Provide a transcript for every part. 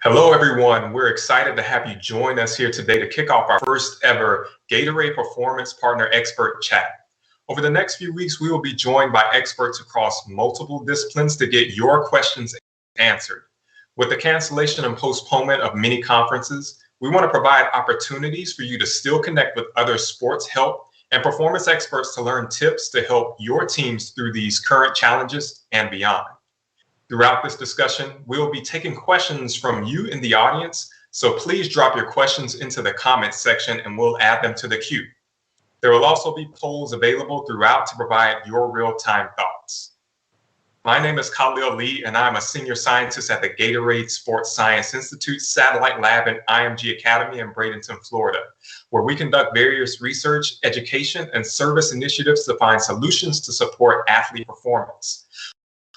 Hello, everyone. We're excited to have you join us here today to kick off our first ever Gatorade Performance Partner Expert Chat. Over the next few weeks, we will be joined by experts across multiple disciplines to get your questions answered. With the cancellation and postponement of many conferences, we want to provide opportunities for you to still connect with other sports, health, and performance experts to learn tips to help your teams through these current challenges and beyond. Throughout this discussion, we'll be taking questions from you in the audience, so please drop your questions into the comments section and we'll add them to the queue. There will also be polls available throughout to provide your real-time thoughts. My name is Khalil Lee, and I'm a senior scientist at the Gatorade Sports Science Institute Satellite Lab in IMG Academy in Bradenton, Florida, where we conduct various research, education, and service initiatives to find solutions to support athlete performance.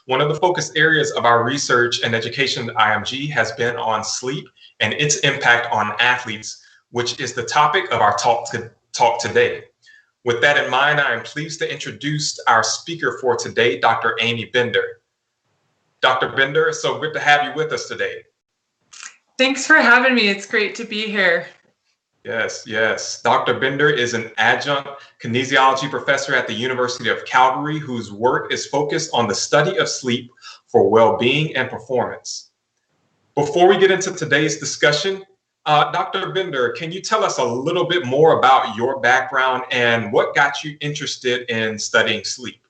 One of the focus areas of our research and education at IMG has been on sleep and its impact on athletes, which is the topic of our talk today. With that in mind, I am pleased to introduce our speaker for today, Dr. Amy Bender. Dr. Bender, it's so good to have you with us today. Thanks for having me. It's great to be here. Yes. Dr. Bender is an adjunct kinesiology professor at the University of Calgary, whose work is focused on the study of sleep for well-being and performance. Before we get into today's discussion, Dr. Bender, can you tell us a little bit more about your background and what got you interested in studying sleep?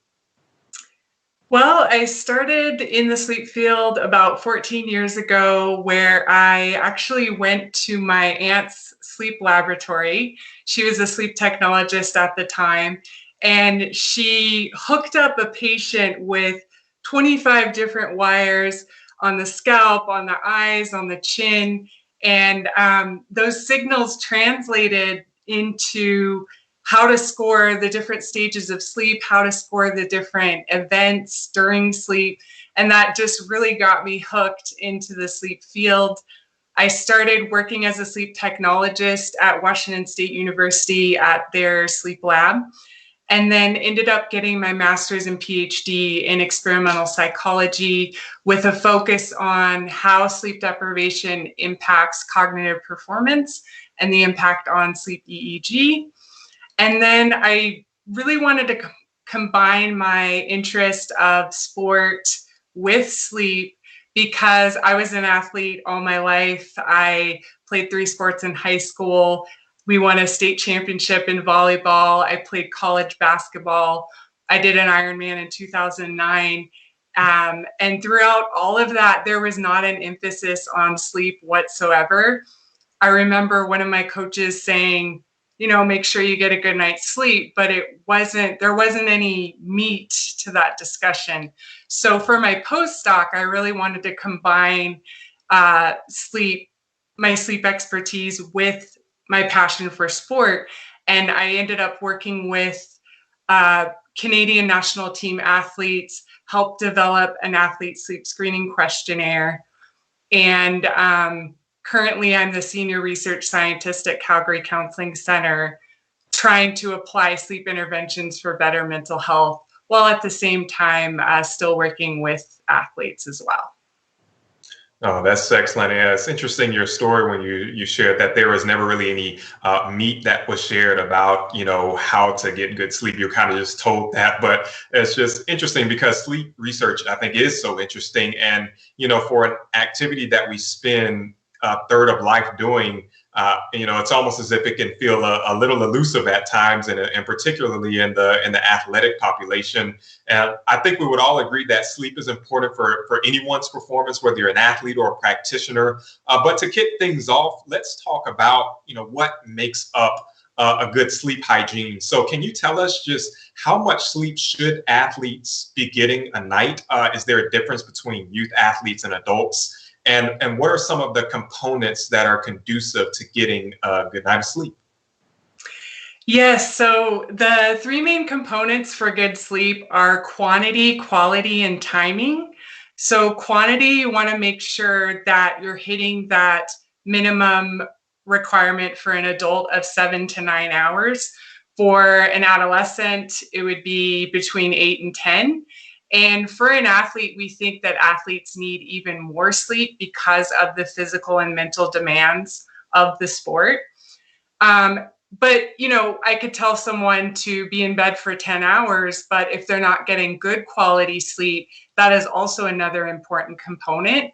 Well, I started in the sleep field about 14 years ago, where I actually went to my aunt's sleep laboratory. She was a sleep technologist at the time, and she hooked up a patient with 25 different wires on the scalp, on the eyes, on the chin, and those signals translated into how to score the different stages of sleep, how to score the different events during sleep. And that just really got me hooked into the sleep field. I started working as a sleep technologist at Washington State University at their sleep lab, and then ended up getting my master's and PhD in experimental psychology with a focus on how sleep deprivation impacts cognitive performance and the impact on sleep EEG. And then I really wanted to combine my interest of sport with sleep because I was an athlete all my life. I played 3 sports in high school. We won a state championship in volleyball. I played college basketball. I did an Ironman in 2009. And throughout all of that, there was not an emphasis on sleep whatsoever. I remember one of my coaches saying, make sure you get a good night's sleep, but there wasn't any meat to that discussion. So for my postdoc, I really wanted to combine my sleep expertise with my passion for sport. And I ended up working with Canadian national team athletes, helped develop an athlete sleep screening questionnaire. And currently, I'm the senior research scientist at Calgary Counseling Center, trying to apply sleep interventions for better mental health, while at the same time still working with athletes as well. Oh, that's excellent. Yeah, it's interesting your story when you shared that there was never really any meat that was shared about, how to get good sleep. You kind of just told that, but it's just interesting because sleep research, I think, is so interesting. And, for an activity that we spend a third of life doing, it's almost as if it can feel a little elusive at times, and particularly in the athletic population. And I think we would all agree that sleep is important for anyone's performance, whether you're an athlete or a practitioner. But to kick things off, let's talk about what makes up a good sleep hygiene. So can you tell us just how much sleep should athletes be getting a night? Is there a difference between youth athletes and adults? And what are some of the components that are conducive to getting a good night of sleep? Yes, so the 3 main components for good sleep are quantity, quality, and timing. So quantity, you want to make sure that you're hitting that minimum requirement for an adult of 7 to 9 hours. For an adolescent, it would be between 8 and 10. And for an athlete, we think that athletes need even more sleep because of the physical and mental demands of the sport. But, I could tell someone to be in bed for 10 hours, but if they're not getting good quality sleep, that is also another important component.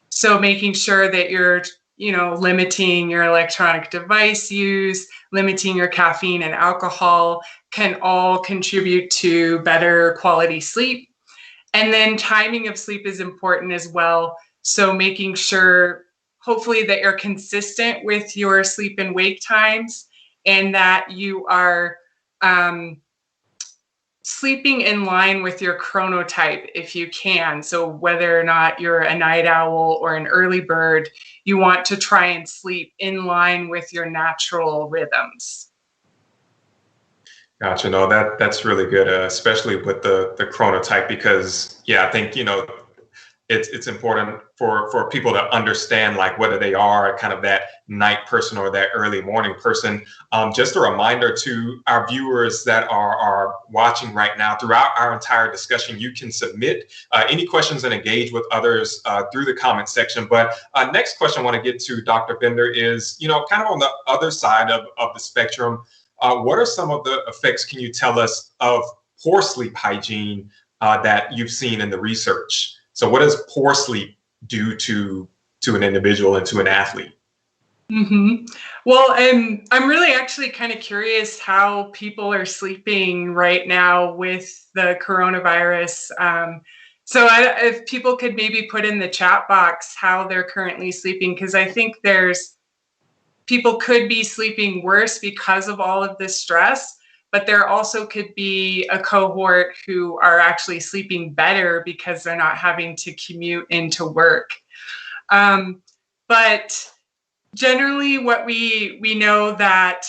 So making sure that you're, limiting your electronic device use, limiting your caffeine and alcohol can all contribute to better quality sleep. And then timing of sleep is important as well. So making sure, hopefully, that you're consistent with your sleep and wake times, and that you are sleeping in line with your chronotype if you can. So whether or not you're a night owl or an early bird, you want to try and sleep in line with your natural rhythms. Gotcha. No, that's really good, especially with the chronotype, because I think it's important for people to understand, like, whether they are kind of that night person or that early morning person. Just a reminder to our viewers that are watching right now, throughout our entire discussion, you can submit any questions and engage with others through the comment section. But next question I want to get to, Dr. Bender, is, kind of on the other side of the spectrum. What are some of the effects, can you tell us, of poor sleep hygiene that you've seen in the research? So what does poor sleep do to an individual and to an athlete? Mm-hmm. Well, I'm really actually kind of curious how people are sleeping right now with the coronavirus. So if people could maybe put in the chat box how they're currently sleeping, because I think people could be sleeping worse because of all of this stress, but there also could be a cohort who are actually sleeping better because they're not having to commute into work. But generally, what we know that,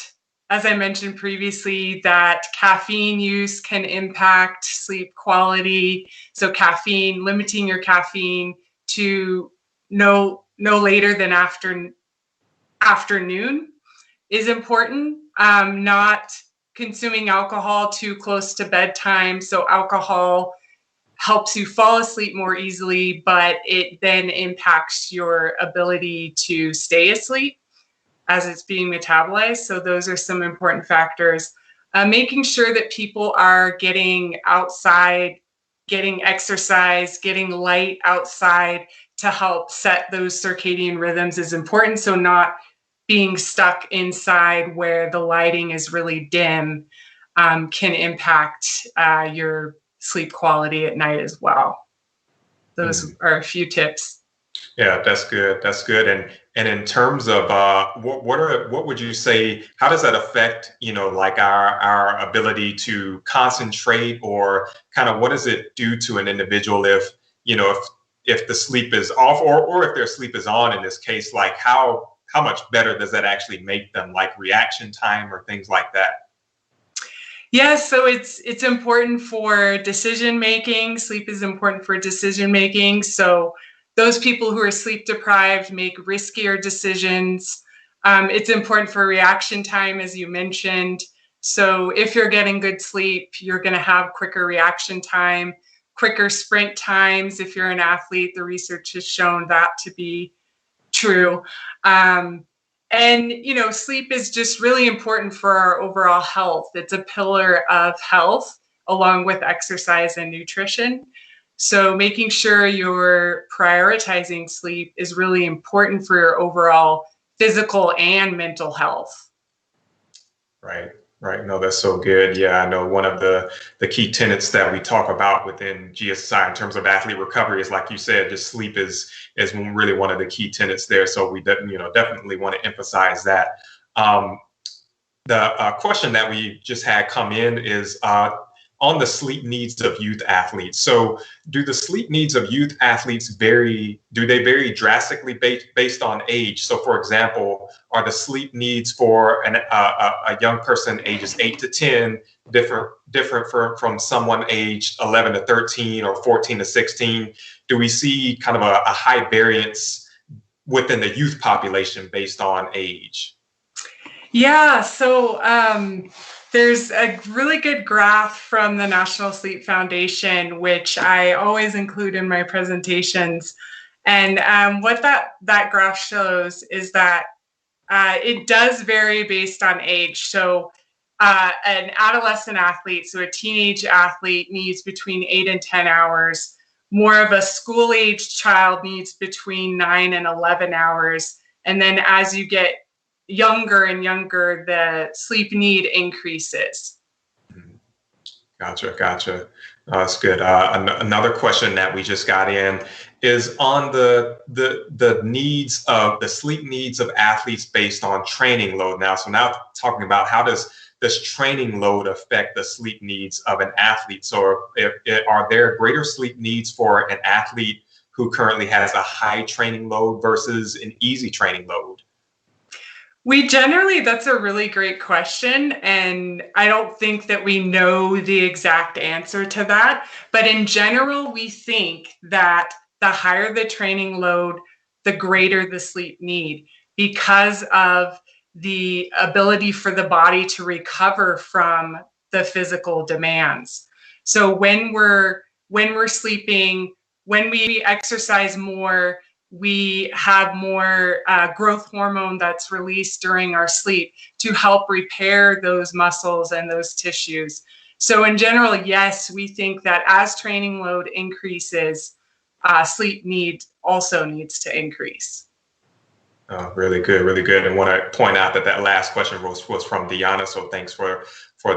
as I mentioned previously, that caffeine use can impact sleep quality. So caffeine, limiting your caffeine to no later than afternoon is important. Not consuming alcohol too close to bedtime. So alcohol helps you fall asleep more easily, but it then impacts your ability to stay asleep as it's being metabolized. So those are some important factors. Making sure that people are getting outside, getting exercise, getting light outside to help set those circadian rhythms is important. So not being stuck inside where the lighting is really dim can impact your sleep quality at night as well. Those are a few tips. Yeah, that's good. That's good. And in terms of what would you say, how does that affect, like our ability to concentrate, or kind of what does it do to an individual if the sleep is off, or if their sleep is on in this case, like how much better does that actually make them, like reaction time or things like that? Yeah, so it's important for decision making. Sleep is important for decision making. So those people who are sleep deprived make riskier decisions. It's important for reaction time, as you mentioned. So if you're getting good sleep, you're going to have quicker reaction time, quicker sprint times. If you're an athlete, the research has shown that to be true. And, sleep is just really important for our overall health. It's a pillar of health, along with exercise and nutrition. So making sure you're prioritizing sleep is really important for your overall physical and mental health. Right. Right. No, that's so good. Yeah, I know one of the key tenets that we talk about within GSI in terms of athlete recovery is, like you said, just sleep is really one of the key tenets there. So we definitely want to emphasize that. The question that we just had come in is on the sleep needs of youth athletes. So do the sleep needs of youth athletes vary? Do they vary drastically based on age? So for example, are the sleep needs for a young person ages 8 to 10 different from someone aged 11 to 13 or 14 to 16? Do we see kind of a high variance within the youth population based on age? Yeah, so There's a really good graph from the National Sleep Foundation, which I always include in my presentations. And what that graph shows is that it does vary based on age. So an adolescent athlete, so a teenage athlete, needs between 8 and 10 hours. More of a school-age child needs between 9 and 11 hours. And then as you get younger and younger, the sleep need increases. Gotcha. That's good. Another question that we just got in is on the needs of the sleep needs of athletes based on training load. So now talking about how does this training load affect the sleep needs of an athlete? So are there greater sleep needs for an athlete who currently has a high training load versus an easy training load? That's a really great question. And I don't think that we know the exact answer to that. But in general, we think that the higher the training load, the greater the sleep need, because of the ability for the body to recover from the physical demands. So when we're sleeping, when we exercise more, we have more growth hormone that's released during our sleep to help repair those muscles and those tissues. So in general, yes, we think that as training load increases, sleep need also needs to increase. Really good. And want to point out that last question was from Deanna. So thanks for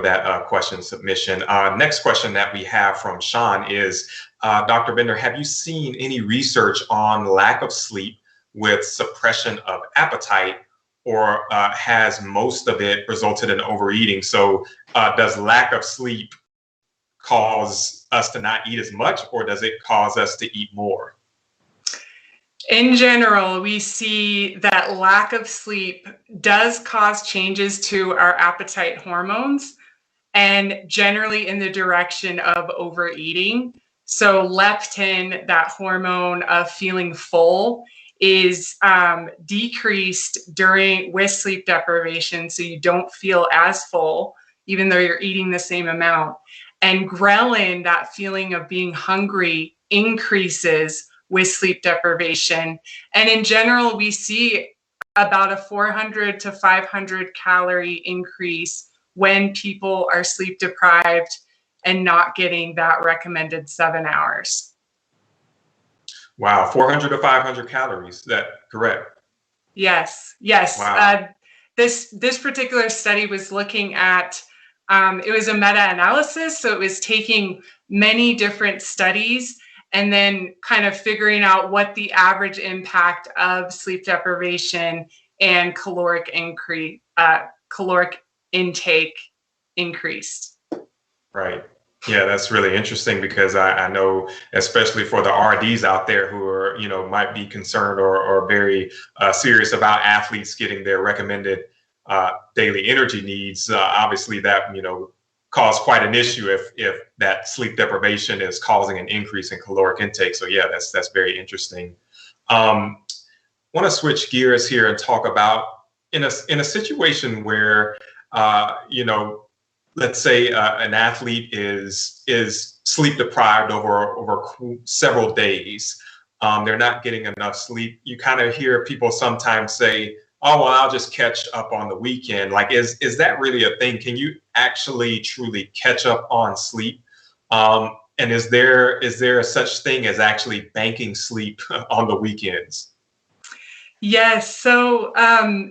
that question submission. Next question that we have from Sean is, Dr. Bender, have you seen any research on lack of sleep with suppression of appetite, or has most of it resulted in overeating? So does lack of sleep cause us to not eat as much, or does it cause us to eat more? In general, we see that lack of sleep does cause changes to our appetite hormones, and generally in the direction of overeating. So leptin, that hormone of feeling full, is decreased with sleep deprivation, so you don't feel as full, even though you're eating the same amount. And ghrelin, that feeling of being hungry, increases with sleep deprivation. And in general, we see about a 400 to 500 calorie increase when people are sleep deprived and not getting that recommended 7 hours. Wow, 400 to 500 calories. Is that correct? Yes. Wow. This particular study was looking at, it was a meta-analysis, so it was taking many different studies and then kind of figuring out what the average impact of sleep deprivation and caloric intake increased. Right. Yeah, that's really interesting, because I know, especially for the RDs out there who are, might be concerned or very serious about athletes getting their recommended daily energy needs. Obviously, that cause quite an issue if that sleep deprivation is causing an increase in caloric intake. So yeah, that's very interesting. Want to switch gears here and talk about in a situation where let's say an athlete is sleep deprived over several days. They're not getting enough sleep. You kind of hear people sometimes say, oh, well, I'll just catch up on the weekend. Like, is that really a thing? Can you actually truly catch up on sleep? And is there a such thing as actually banking sleep on the weekends? Yes. So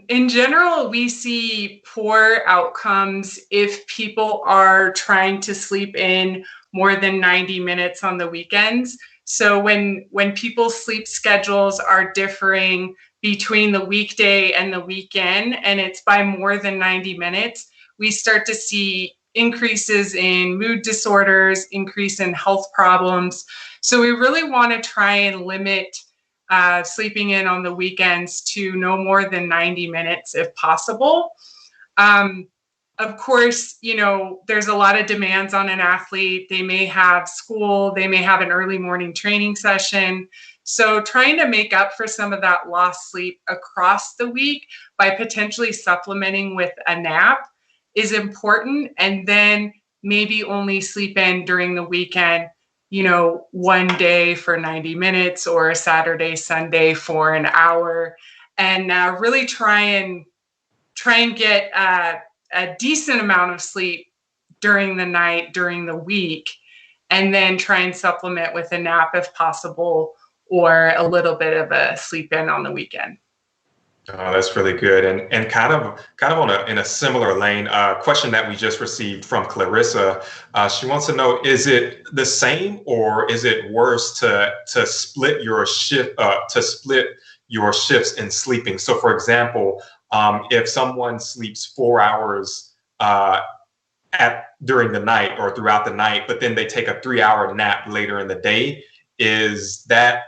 in general, we see poor outcomes if people are trying to sleep in more than 90 minutes on the weekends. So when people's sleep schedules are differing between the weekday and the weekend, and it's by more than 90 minutes, we start to see increases in mood disorders, increase in health problems. So we really want to try and limit sleeping in on the weekends to no more than 90 minutes if possible. Of course, there's a lot of demands on an athlete. They may have school, they may have an early morning training session. So trying to make up for some of that lost sleep across the week by potentially supplementing with a nap is important, and then maybe only sleep in during the weekend, one day for 90 minutes or a Saturday, Sunday for an hour, and really try and get a decent amount of sleep during the night, during the week, and then try and supplement with a nap if possible, or a little bit of a sleep in on the weekend. Oh, that's really good, and kind of in a similar lane. Question that we just received from Clarissa. She wants to know: is it the same, or is it worse to split your shifts in sleeping? So, for example, if someone sleeps 4 hours during the night or throughout the night, but then they take a 3-hour nap later in the day, does that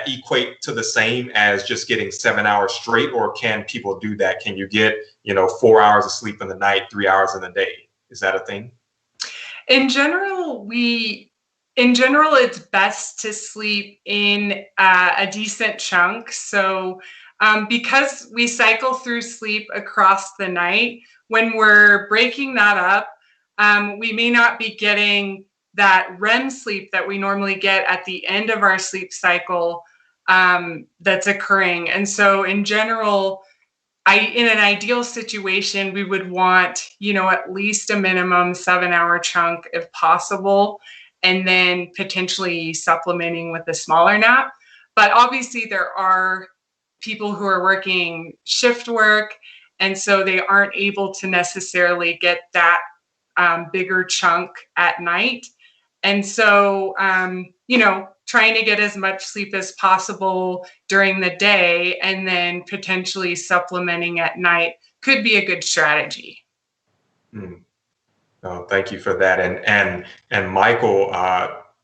equate to the same as just getting 7 hours straight, or can people do that? Can you get 4 hours of sleep in the night, 3 hours in the day? Is that a thing? In general, it's best to sleep in a decent chunk. So because we cycle through sleep across the night, when we're breaking that up, we may not be getting that REM sleep that we normally get at the end of our sleep cycle that's occurring. And so in general, in an ideal situation, we would want, at least a minimum 7-hour chunk if possible, and then potentially supplementing with a smaller nap. But obviously there are people who are working shift work, and so they aren't able to necessarily get that bigger chunk at night. And so, trying to get as much sleep as possible during the day and then potentially supplementing at night could be a good strategy. Oh, thank you for that. And Michael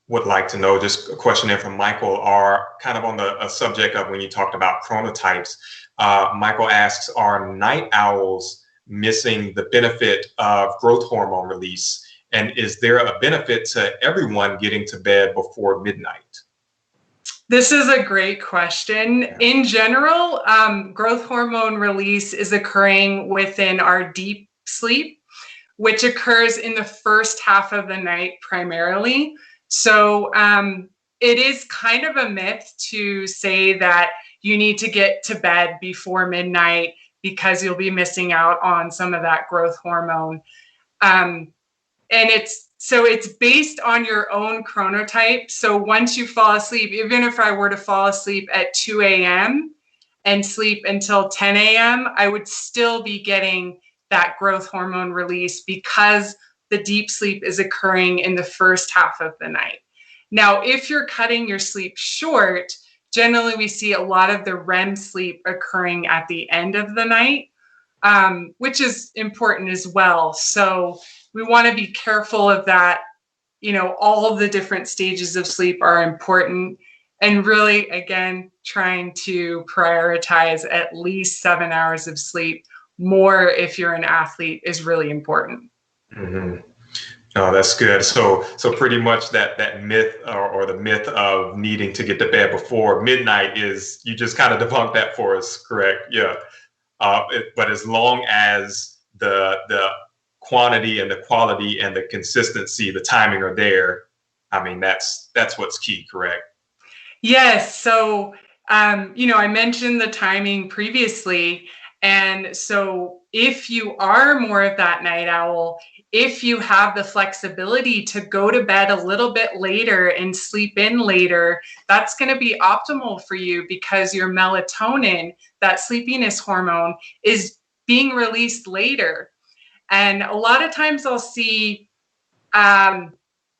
would like to know, just a question in from Michael, are kind of on the subject of when you talked about chronotypes. Michael asks, are night owls missing the benefit of growth hormone release? And is there a benefit to everyone getting to bed before midnight? This is a great question. Yeah. In general, growth hormone release is occurring within our deep sleep, which occurs in the first half of the night primarily. So it is kind of a myth to say that you need to get to bed before midnight because you'll be missing out on some of that growth hormone. And it's based on your own chronotype. So once you fall asleep, even if I were to fall asleep at 2 a.m. and sleep until 10 a.m., I would still be getting that growth hormone release because the deep sleep is occurring in the first half of the night. Now, if you're cutting your sleep short, generally we see a lot of the REM sleep occurring at the end of the night, which is important as well. So we want to be careful of that. All of the different stages of sleep are important, and really, again, trying to prioritize at least 7 hours of sleep. More if you're an athlete is really important. Mm-hmm. Oh, that's good. So pretty much that myth or the myth of needing to get to bed before midnight is, you just kind of debunked that for us, correct? Yeah. But as long as the quantity and the quality and the consistency, the timing are there, I mean, that's what's key, correct? Yes. So, I mentioned the timing previously. And so if you are more of that night owl, if you have the flexibility to go to bed a little bit later and sleep in later, that's going to be optimal for you because your melatonin, that sleepiness hormone, is being released later. And a lot of times I'll see a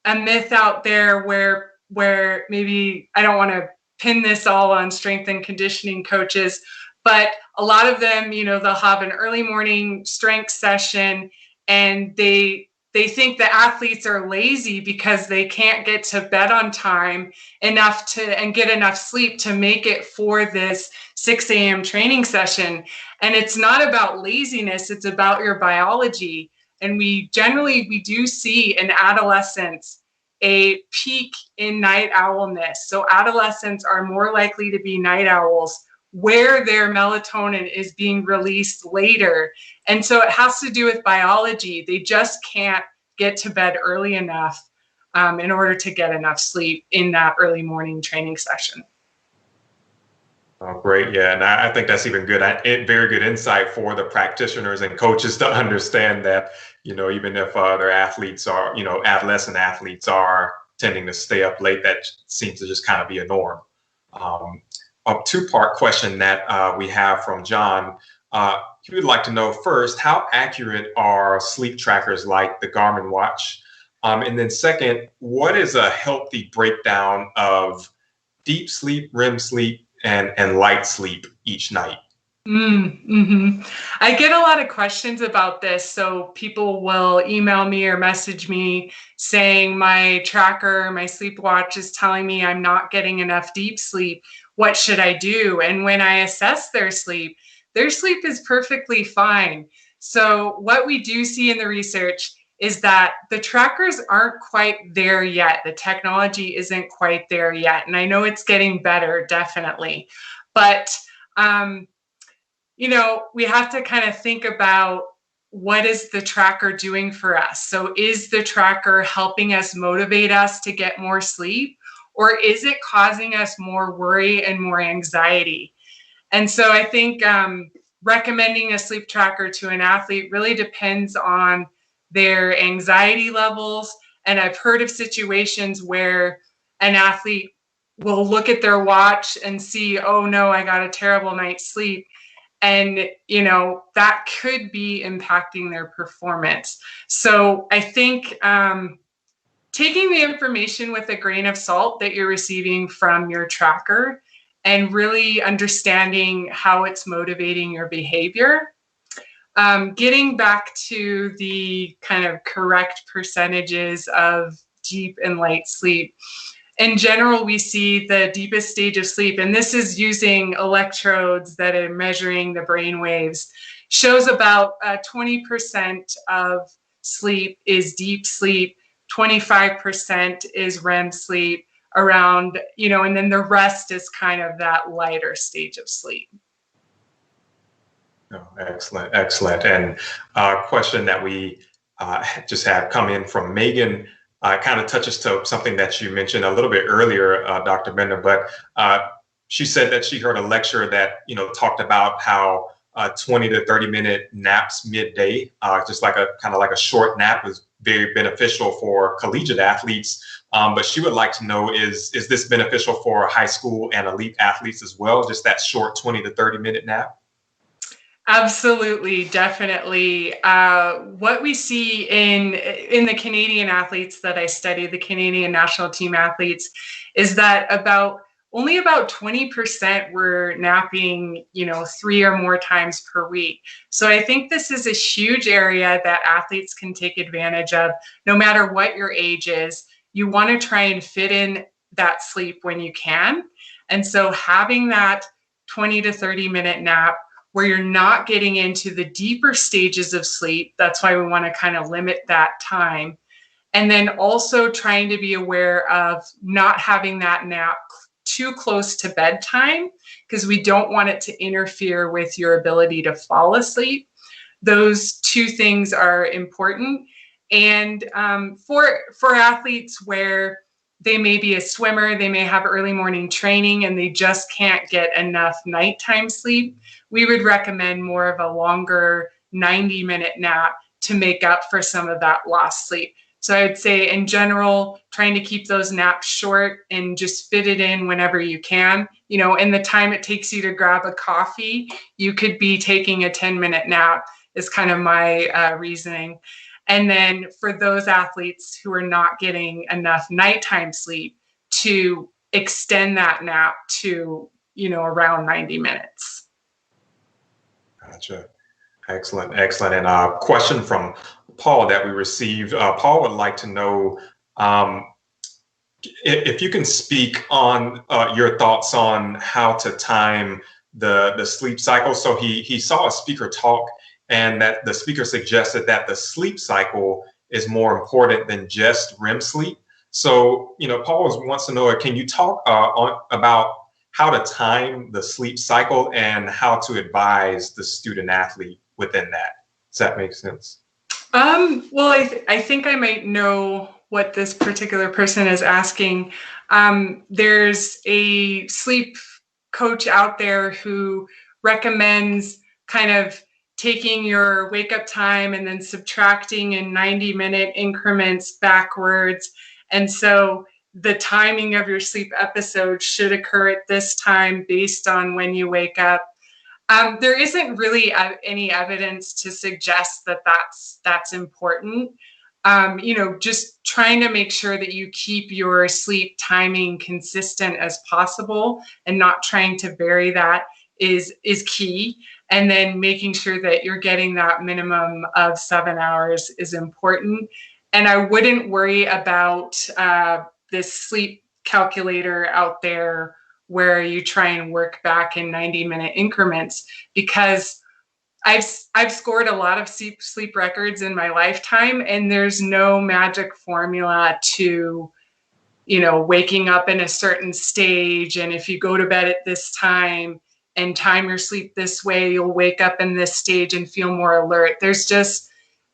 myth out there where maybe, I don't want to pin this all on strength and conditioning coaches, but a lot of them, they'll have an early morning strength session and they think the athletes are lazy because they can't get to bed on time enough and get enough sleep to make it for this 6 a.m. training session. And it's not about laziness, it's about your biology. And we do see in adolescence a peak in night owlness. So adolescents are more likely to be night owls where their melatonin is being released later. And so it has to do with biology. They just can't get to bed early enough in order to get enough sleep in that early morning training session. Oh, great. Yeah. And I think that's even good. Very good insight for the practitioners and coaches to understand that, even if their athletes are, adolescent athletes are tending to stay up late, that seems to just kind of be a norm. A two-part question that we have from John. He would like to know first, how accurate are sleep trackers like the Garmin watch? And then second, what is a healthy breakdown of deep sleep, REM sleep, and light sleep each night? I get a lot of questions about this. So people will email me or message me saying my tracker, my sleep watch is telling me I'm not getting enough deep sleep. What should I do? And when I assess their sleep is perfectly fine. So what we do see in the research is that the trackers aren't quite there yet. The technology isn't quite there yet. And I know it's getting better, definitely. But, we have to kind of think about what is the tracker doing for us? So is the tracker helping us motivate us to get more sleep? Or is it causing us more worry and more anxiety? And so I think recommending a sleep tracker to an athlete really depends on their anxiety levels. And I've heard of situations where an athlete will look at their watch and see, oh no, I got a terrible night's sleep. And, that could be impacting their performance. So I think taking the information with a grain of salt that you're receiving from your tracker and really understanding how it's motivating your behavior. Getting back to the kind of correct percentages of deep and light sleep. In general, we see the deepest stage of sleep, and this is using electrodes that are measuring the brain waves, shows about 20% of sleep is deep sleep, 25% is REM sleep, around, and then the rest is kind of that lighter stage of sleep. Oh, excellent, excellent. And a question that we just had come in from Megan kind of touches to something that you mentioned a little bit earlier, Dr. Bender, but she said that she heard a lecture that, talked about how 20 to 30-minute naps midday, just like a kind of like a short nap, is very beneficial for collegiate athletes. But she would like to know, is this beneficial for high school and elite athletes as well, just that short 20 to 30-minute nap? Absolutely, definitely. What we see in the Canadian athletes that I study, the Canadian national team athletes, is that only about 20% were napping, 3 or more times per week. So I think this is a huge area that athletes can take advantage of, no matter what your age is. You want to try and fit in that sleep when you can. And so having that 20 to 30-minute nap where you're not getting into the deeper stages of sleep, that's why we want to kind of limit that time. And then also trying to be aware of not having that nap too close to bedtime, because we don't want it to interfere with your ability to fall asleep. Those two things are important. And for athletes where they may be a swimmer, they may have early morning training, and they just can't get enough nighttime sleep, we would recommend more of a longer 90-minute nap to make up for some of that lost sleep. So I would say in general, trying to keep those naps short and just fit it in whenever you can. In the time it takes you to grab a coffee, you could be taking a 10-minute nap is kind of my reasoning. And then for those athletes who are not getting enough nighttime sleep, to extend that nap to, around 90 minutes. Gotcha. Excellent, excellent. And a question from Paul that we received. Paul would like to know if you can speak on your thoughts on how to time the sleep cycle. So he saw a speaker talk, and that the speaker suggested that the sleep cycle is more important than just REM sleep. So, Paul wants to know, can you talk about how to time the sleep cycle and how to advise the student athlete within that. Does that make sense? Well, I think I might know what this particular person is asking. There's a sleep coach out there who recommends kind of taking your wake up time and then subtracting in 90-minute increments backwards. And so the timing of your sleep episode should occur at this time based on when you wake up. There isn't really any evidence to suggest that that's important. Just trying to make sure that you keep your sleep timing consistent as possible and not trying to vary that is key. And then making sure that you're getting that minimum of 7 hours is important. And I wouldn't worry about this sleep calculator out there where you try and work back in 90-minute increments, because I've scored a lot of sleep records in my lifetime, and there's no magic formula to, waking up in a certain stage. And if you go to bed at this time and time your sleep this way, you'll wake up in this stage and feel more alert. There's just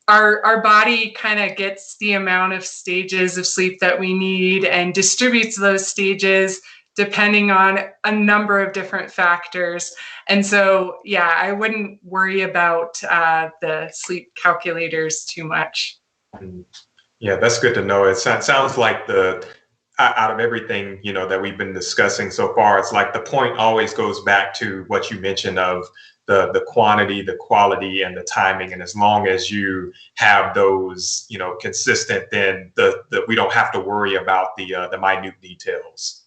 our body kind of gets the amount of stages of sleep that we need and distributes those stages depending on a number of different factors. And so, yeah, I wouldn't worry about the sleep calculators too much. Yeah, that's good to know. It sounds like out of everything, that we've been discussing so far, it's like the point always goes back to what you mentioned of the quantity, the quality, and the timing. And as long as you have those, consistent, then we don't have to worry about the minute details.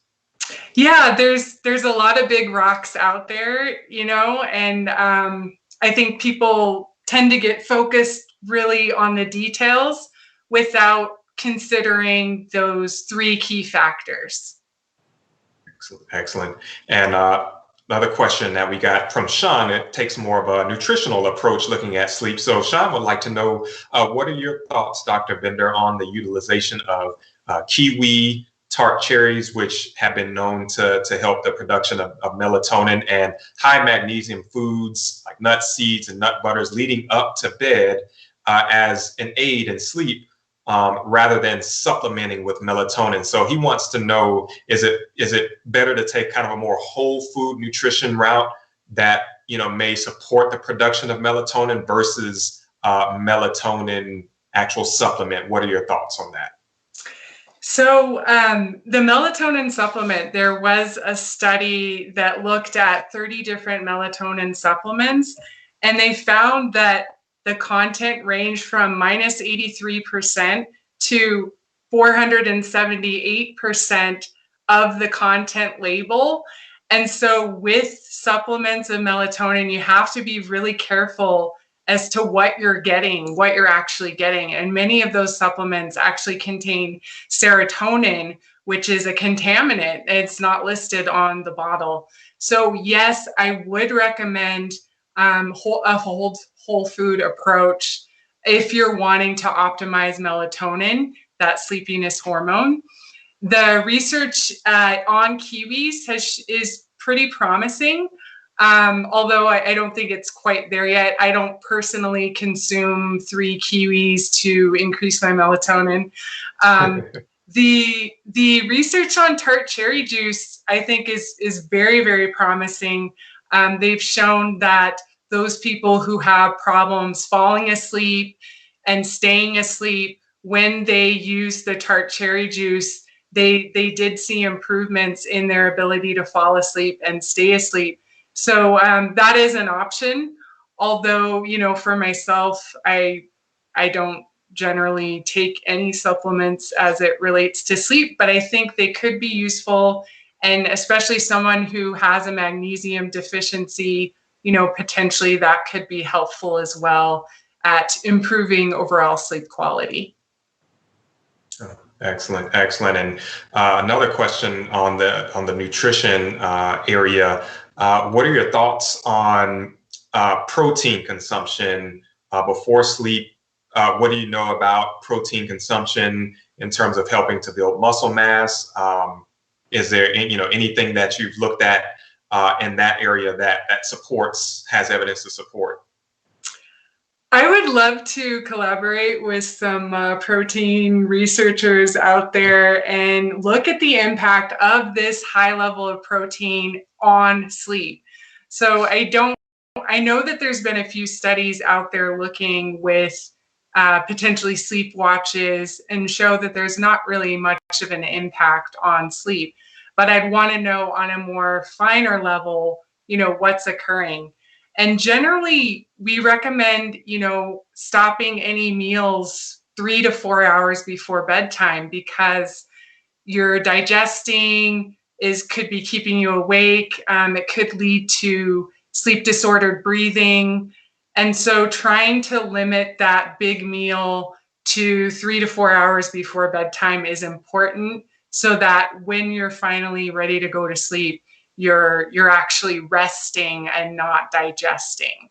Yeah, there's a lot of big rocks out there, and I think people tend to get focused really on the details without considering those three key factors. Excellent. And another question that we got from Sean, it takes more of a nutritional approach looking at sleep. So Sean would like to know, what are your thoughts, Dr. Bender, on the utilization of kiwi, tart cherries, which have been known to help the production of melatonin, and high magnesium foods like nuts, seeds, and nut butters leading up to bed as an aid in sleep, rather than supplementing with melatonin. So he wants to know, is it better to take kind of a more whole food nutrition route that may support the production of melatonin versus melatonin actual supplement? What are your thoughts on that? So the melatonin supplement, there was a study that looked at 30 different melatonin supplements, and they found that the content ranged from minus 83% to 478% of the content label. And so with supplements of melatonin, you have to be really careful as to what you're actually getting. And many of those supplements actually contain serotonin, which is a contaminant. It's not listed on the bottle. So yes, I would recommend a whole food approach if you're wanting to optimize melatonin, that sleepiness hormone. The research on kiwis is pretty promising. Although I don't think it's quite there yet. I don't personally consume 3 kiwis to increase my melatonin. The research on tart cherry juice, I think, is very, very promising. They've shown that those people who have problems falling asleep and staying asleep, when they use the tart cherry juice, they did see improvements in their ability to fall asleep and stay asleep. So that is an option. Although, for myself, I don't generally take any supplements as it relates to sleep, but I think they could be useful. And especially someone who has a magnesium deficiency, potentially that could be helpful as well at improving overall sleep quality. Excellent. And another question on the nutrition area. What are your thoughts on protein consumption before sleep? What do you know about protein consumption in terms of helping to build muscle mass? Is there anything that you've looked at in that area that has evidence to support? I would love to collaborate with some protein researchers out there and look at the impact of this high level of protein on sleep. So I know that there's been a few studies out there looking with potentially sleep watches and show that there's not really much of an impact on sleep. But I'd want to know on a more finer level, what's occurring. And generally, we recommend, stopping any meals 3 to 4 hours before bedtime, because your digesting could be keeping you awake. It could lead to sleep disordered breathing. And so trying to limit that big meal to 3 to 4 hours before bedtime is important, so that when you're finally ready to go to sleep, you're actually resting and not digesting.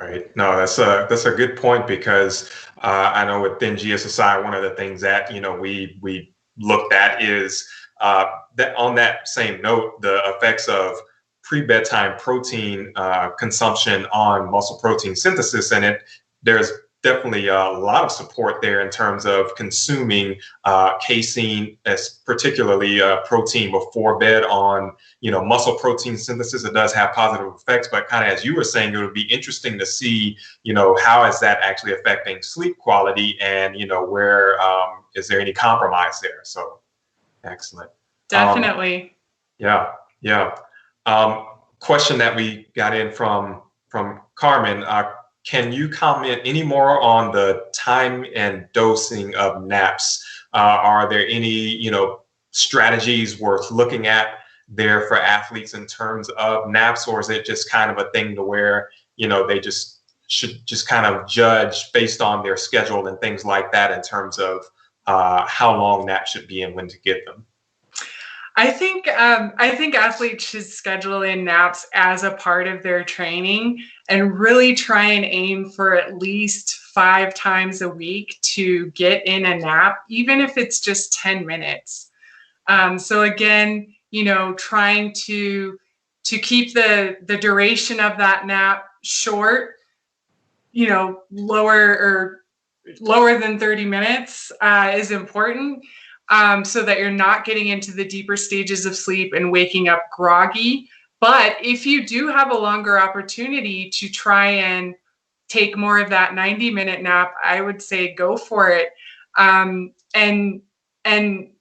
Right. No, that's a good point, because I know within GSSI, one of the things that we looked at is that on that same note, the effects of pre-bedtime protein consumption on muscle protein synthesis, and there's definitely a lot of support there in terms of consuming casein, as particularly protein before bed on muscle protein synthesis. It does have positive effects, but kind of as you were saying, it would be interesting to see how is that actually affecting sleep quality, and where is there any compromise there. So excellent. Definitely. Yeah. Question that we got in from Carmen. Can you comment any more on the time and dosing of naps? Are there any, strategies worth looking at there for athletes in terms of naps, or is it just kind of a thing to where, they should just kind of judge based on their schedule and things like that in terms of how long naps should be and when to get them? I think athletes should schedule in naps as a part of their training, and really try and aim for at least 5 times a week to get in a nap, even if it's just 10 minutes. So again, trying to keep the duration of that nap short, lower than 30 minutes is important. So that you're not getting into the deeper stages of sleep and waking up groggy. But if you do have a longer opportunity to try and take more of that 90-minute nap, I would say go for it. And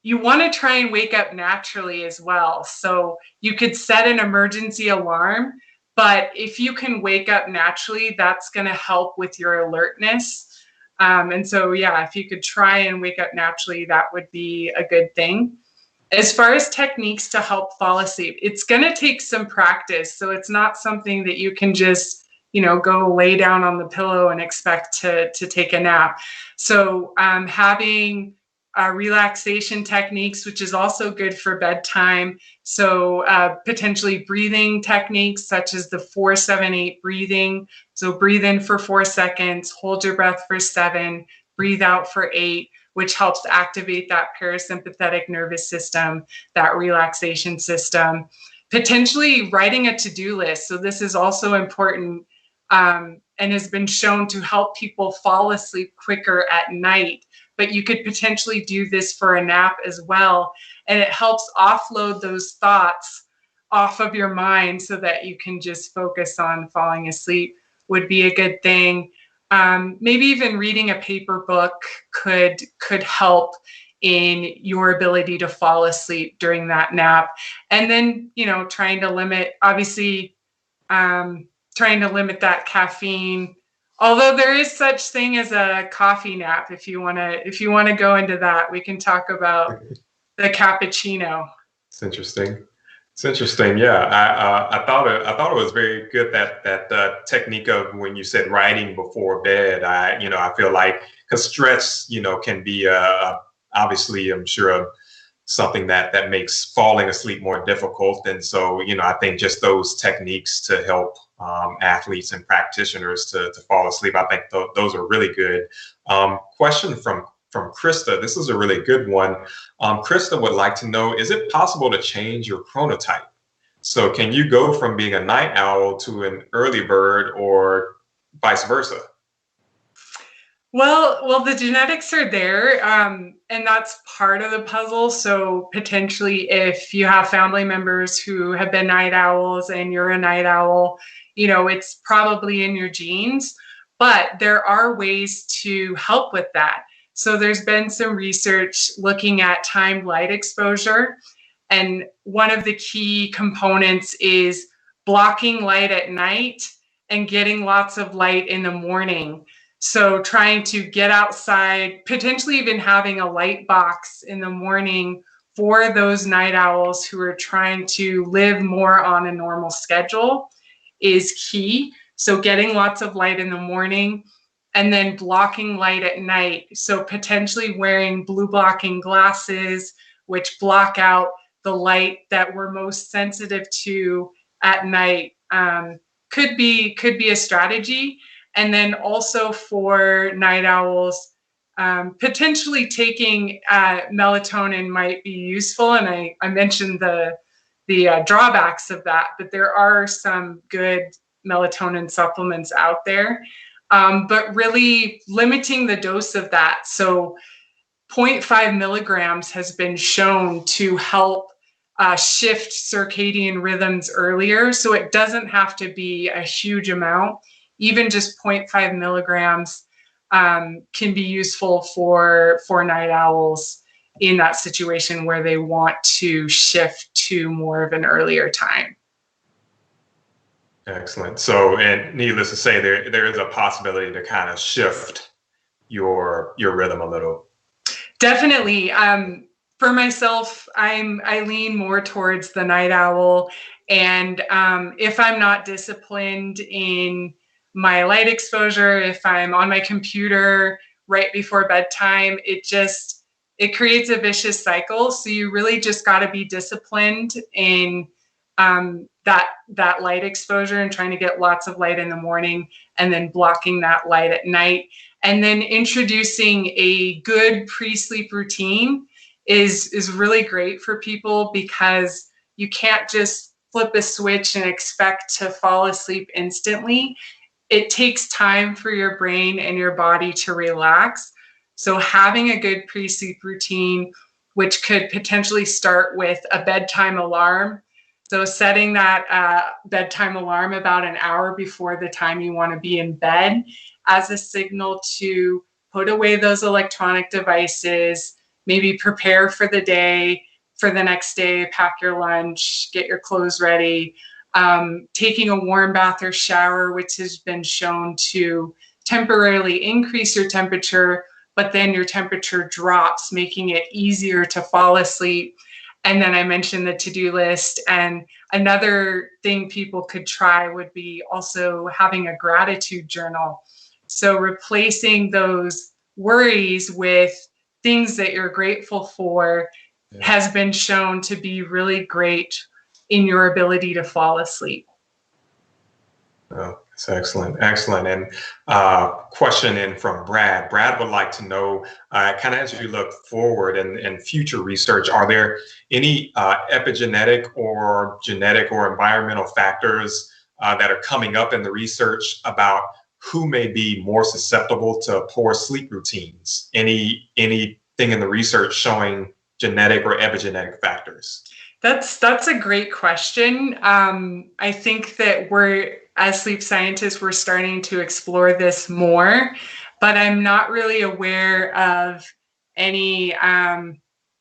you want to try and wake up naturally as well. So you could set an emergency alarm, but if you can wake up naturally, that's going to help with your alertness. And so, if you could try and wake up naturally, that would be a good thing. As far as techniques to help fall asleep, it's going to take some practice. So it's not something that you can just, go lay down on the pillow and expect to take a nap. So having relaxation techniques, which is also good for bedtime. So potentially breathing techniques such as the 4-7-8 breathing. So breathe in for 4 seconds, hold your breath for 7, breathe out for 8, which helps activate that parasympathetic nervous system, that relaxation system. Potentially writing a to-do list. So this is also important and has been shown to help people fall asleep quicker at night. But you could potentially do this for a nap as well. And it helps offload those thoughts off of your mind so that you can just focus on falling asleep would be a good thing. Maybe even reading a paper book could help in your ability to fall asleep during that nap. And then, trying to limit that caffeine. Although there is such thing as a coffee nap, if you want to go into that, we can talk about the cappuccino. It's interesting. Yeah, I thought it was very good that technique of when you said writing before bed. I feel like, because stress can be obviously, I'm sure, something that makes falling asleep more difficult. And so I think just those techniques to help athletes and practitioners to fall asleep, I think those are really good. Question from from Krista. This is a really good one. Krista would like to know, is it possible to change your chronotype? So can you go from being a night owl to an early bird or vice versa? Well, the genetics are there, and that's part of the puzzle. So potentially, if you have family members who have been night owls and you're a night owl, it's probably in your genes. But there are ways to help with that. So there's been some research looking at timed light exposure, and one of the key components is blocking light at night and getting lots of light in the morning. So trying to get outside, potentially even having a light box in the morning for those night owls who are trying to live more on a normal schedule is key. So getting lots of light in the morning and then blocking light at night. So potentially wearing blue blocking glasses, which block out the light that we're most sensitive to at night, could be a strategy. And then also for night owls, potentially taking melatonin might be useful. And I mentioned the drawbacks of that, but there are some good melatonin supplements out there. But really limiting the dose of that. So 0.5 milligrams has been shown to help shift circadian rhythms earlier. So it doesn't have to be a huge amount. Even just 0.5 milligrams can be useful for night owls in that situation where they want to shift to more of an earlier time. Excellent. So, and needless to say, there is a possibility to kind of shift your rhythm a little. Definitely. For myself, I lean more towards the night owl, and if I'm not disciplined in my light exposure, if I'm on my computer right before bedtime, it creates a vicious cycle. So you really just got to be disciplined in that light exposure and trying to get lots of light in the morning and then blocking that light at night. And then introducing a good pre-sleep routine is really great for people, because you can't just flip a switch and expect to fall asleep instantly. It takes time for your brain and your body to relax. So having a good pre-sleep routine, which could potentially start with a bedtime alarm. So setting that bedtime alarm about an hour before the time you want to be in bed as a signal to put away those electronic devices, maybe prepare for the day, for the next day, pack your lunch, get your clothes ready. Taking a warm bath or shower, which has been shown to temporarily increase your temperature, but then your temperature drops, making it easier to fall asleep. And then I mentioned the to-do list. And another thing people could try would be also having a gratitude journal. So replacing those worries with things that you're grateful for has been shown to be really great in your ability to fall asleep. Oh, that's excellent. Excellent. And question in from Brad. Brad would like to know, kind of as you look forward in future research, are there any epigenetic or genetic or environmental factors that are coming up in the research about who may be more susceptible to poor sleep routines? Anything in the research showing genetic or epigenetic factors? That's a great question. I think that as sleep scientists, we're starting to explore this more, but I'm not really aware of any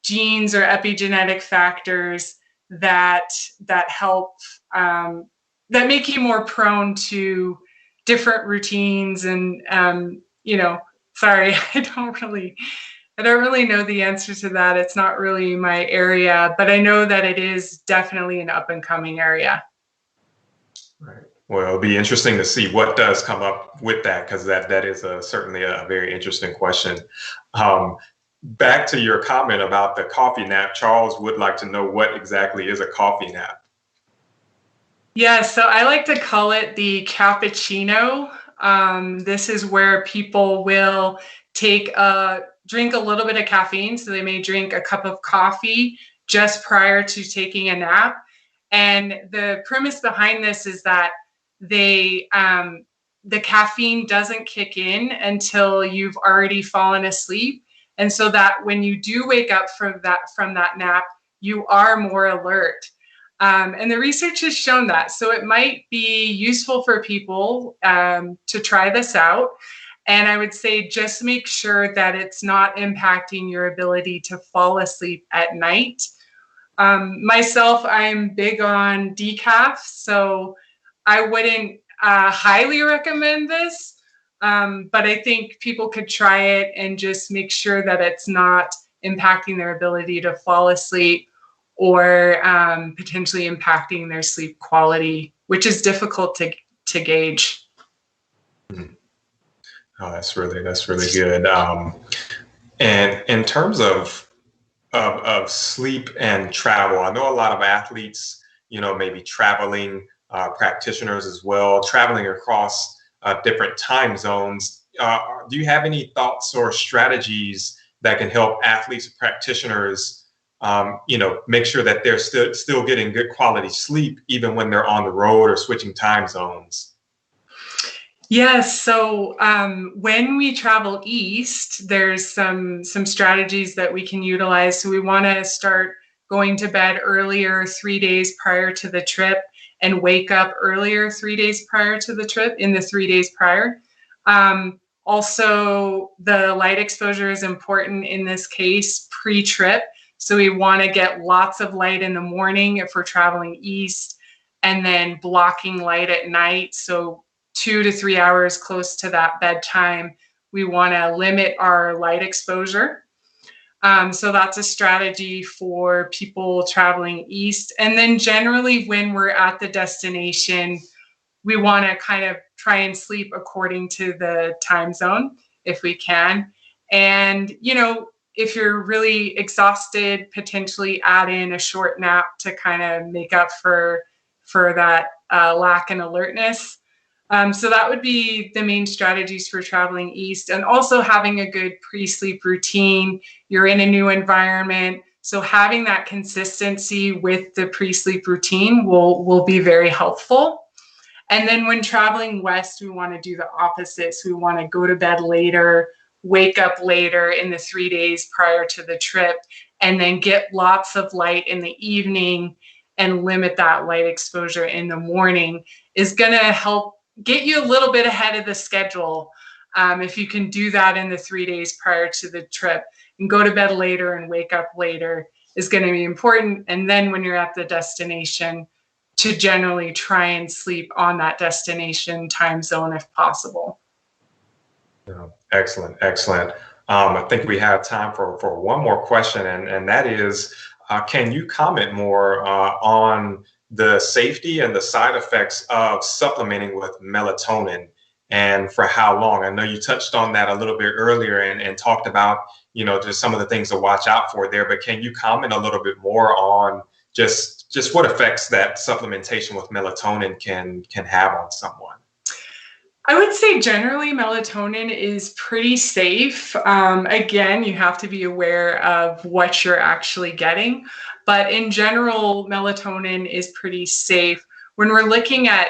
genes or epigenetic factors that help that make you more prone to different routines. And sorry, I don't really know the answer to that. It's not really my area, but I know that it is definitely an up and coming area. Right. Well, it'll be interesting to see what does come up with that, because that is certainly a very interesting question. Back to your comment about the coffee nap, Charles would like to know what exactly is a coffee nap. Yeah, so I like to call it the cappuccino. This is where people will take a drink a little bit of caffeine. So they may drink a cup of coffee just prior to taking a nap. And the premise behind this is that the caffeine doesn't kick in until you've already fallen asleep. And so that when you do wake up from that nap, you are more alert. And the research has shown that. So it might be useful for people to try this out. And I would say just make sure that it's not impacting your ability to fall asleep at night. Myself, I'm big on decaf, so I wouldn't highly recommend this. But I think people could try it and just make sure that it's not impacting their ability to fall asleep or potentially impacting their sleep quality, which is difficult to gauge. Oh, that's really good. And in terms of sleep and travel, I know a lot of athletes, maybe traveling, practitioners as well, traveling across different time zones. Do you have any thoughts or strategies that can help athletes and practitioners, make sure that they're still getting good quality sleep even when they're on the road or switching time zones? Yes. So when we travel east, there's some strategies that we can utilize. So we want to start going to bed earlier 3 days prior to the trip and wake up earlier 3 days prior to the trip in the 3 days prior. Also, the light exposure is important in this case pre-trip. So we want to get lots of light in the morning if we're traveling east, and then blocking light at night. So 2 to 3 hours close to that bedtime, we want to limit our light exposure. So that's a strategy for people traveling east. And then generally when we're at the destination, we want to kind of try and sleep according to the time zone if we can. And, if you're really exhausted, potentially add in a short nap to kind of make up for that lack in alertness. So that would be the main strategies for traveling east, and also having a good pre-sleep routine. You're in a new environment, so having that consistency with the pre-sleep routine will be very helpful. And then when traveling west, we want to do the opposite. So we want to go to bed later, wake up later in the 3 days prior to the trip, and then get lots of light in the evening and limit that light exposure in the morning is going to help get you a little bit ahead of the schedule. If you can do that in the 3 days prior to the trip and go to bed later and wake up later is going to be important. And then when you're at the destination, to generally try and sleep on that destination time zone if possible. Yeah, excellent. I think we have time for one more question, and that is, can you comment more on the safety and the side effects of supplementing with melatonin, and for how long? I know you touched on that a little bit earlier and talked about, just some of the things to watch out for there, but can you comment a little bit more on just what effects that supplementation with melatonin can have on someone? I would say generally melatonin is pretty safe. Again, you have to be aware of what you're actually getting, but in general, melatonin is pretty safe. When we're looking at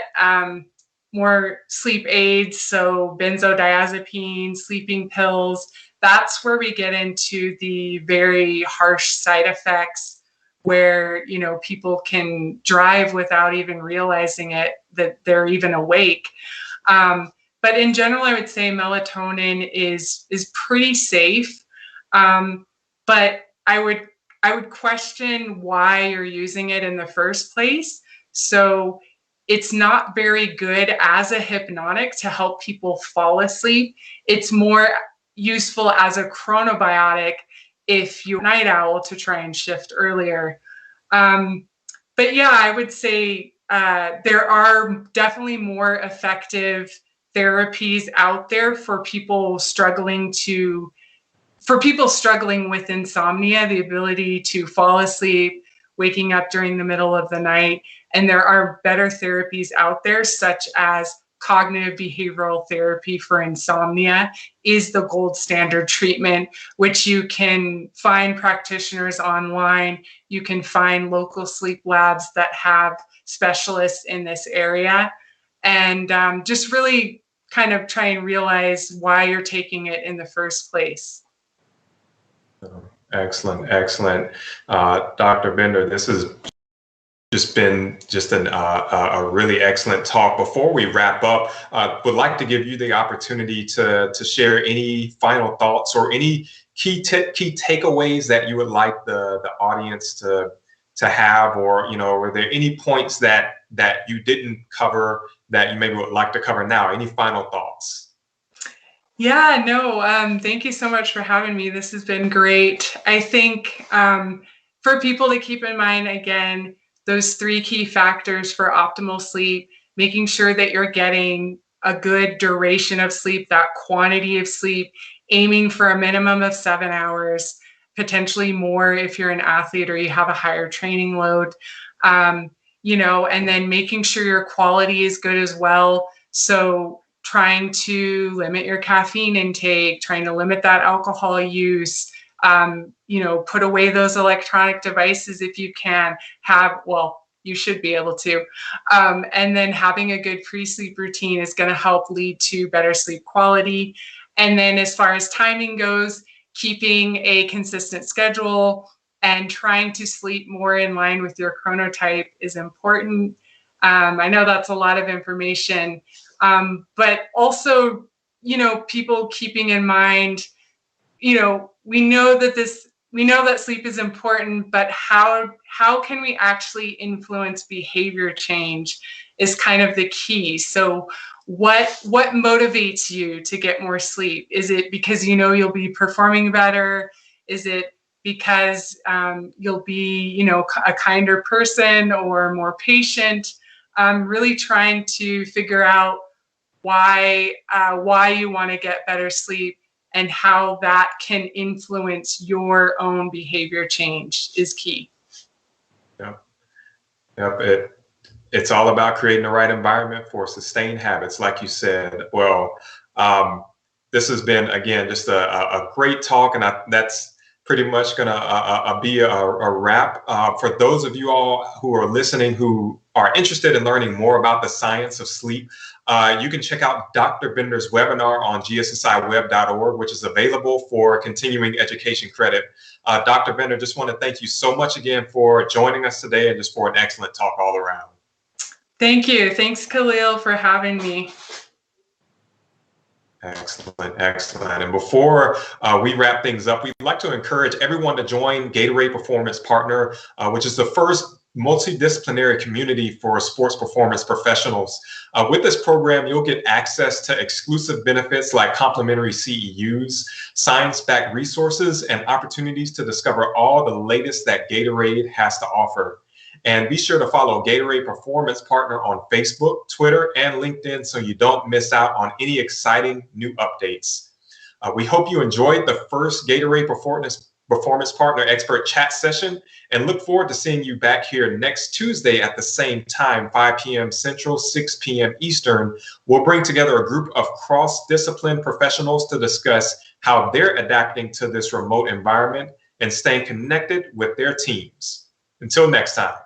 more sleep aids, so benzodiazepines, sleeping pills, that's where we get into the very harsh side effects where, people can drive without even realizing it, that they're even awake. But in general, I would say melatonin is pretty safe. But I would question why you're using it in the first place. So it's not very good as a hypnotic to help people fall asleep. It's more useful as a chronobiotic if you're a night owl to try and shift earlier. But yeah, I would say there are definitely more effective therapies out there for people struggling with insomnia, the ability to fall asleep, waking up during the middle of the night. And there are better therapies out there, such as cognitive behavioral therapy for insomnia is the gold standard treatment, which you can find practitioners online. You can find local sleep labs that have specialists in this area, and just really kind of try and realize why you're taking it in the first place. Excellent, excellent. Dr. Bender, this has just been a really excellent talk. Before we wrap up, would like to give you the opportunity to share any final thoughts or any key takeaways that you would like the audience to have, or were there any points that you didn't cover that you maybe would like to cover now? Any final thoughts? Yeah, no, thank you so much for having me. This has been great. I think for people to keep in mind, again, those 3 key factors for optimal sleep: making sure that you're getting a good duration of sleep, that quantity of sleep, aiming for a minimum of 7 hours, potentially more if you're an athlete or you have a higher training load, and then making sure your quality is good as well. So trying to limit your caffeine intake, trying to limit that alcohol use, put away those electronic devices if you can. You should be able to. And then having a good pre-sleep routine is going to help lead to better sleep quality. And then as far as timing goes, keeping a consistent schedule and trying to sleep more in line with your chronotype is important. I know that's a lot of information, but also, people keeping in mind, we know that sleep is important, but how can we actually influence behavior change is kind of the key. So what motivates you to get more sleep? Is it because you'll be performing better? Is it because you'll be a kinder person or more patient? Really trying to figure out why you want to get better sleep and how that can influence your own behavior change is key. Yep. It's all about creating the right environment for sustained habits, like you said. Well, this has been, again, just a great talk, and that's pretty much going to be a wrap. For those of you all who are listening who are interested in learning more about the science of sleep, you can check out Dr. Bender's webinar on gssiweb.org, which is available for continuing education credit. Dr. Bender, just want to thank you so much again for joining us today and just for an excellent talk all around. Thank you. Thanks, Khalil, for having me. Excellent, excellent. And before we wrap things up, we'd like to encourage everyone to join Gatorade Performance Partner, which is the first multidisciplinary community for sports performance professionals. With this program, you'll get access to exclusive benefits like complimentary CEUs, science-backed resources, and opportunities to discover all the latest that Gatorade has to offer. And be sure to follow Gatorade Performance Partner on Facebook, Twitter, and LinkedIn so you don't miss out on any exciting new updates. We hope you enjoyed the first Gatorade Performance Partner Expert Chat session and look forward to seeing you back here next Tuesday at the same time, 5 p.m. Central, 6 p.m. Eastern. We'll bring together a group of cross-discipline professionals to discuss how they're adapting to this remote environment and staying connected with their teams. Until next time.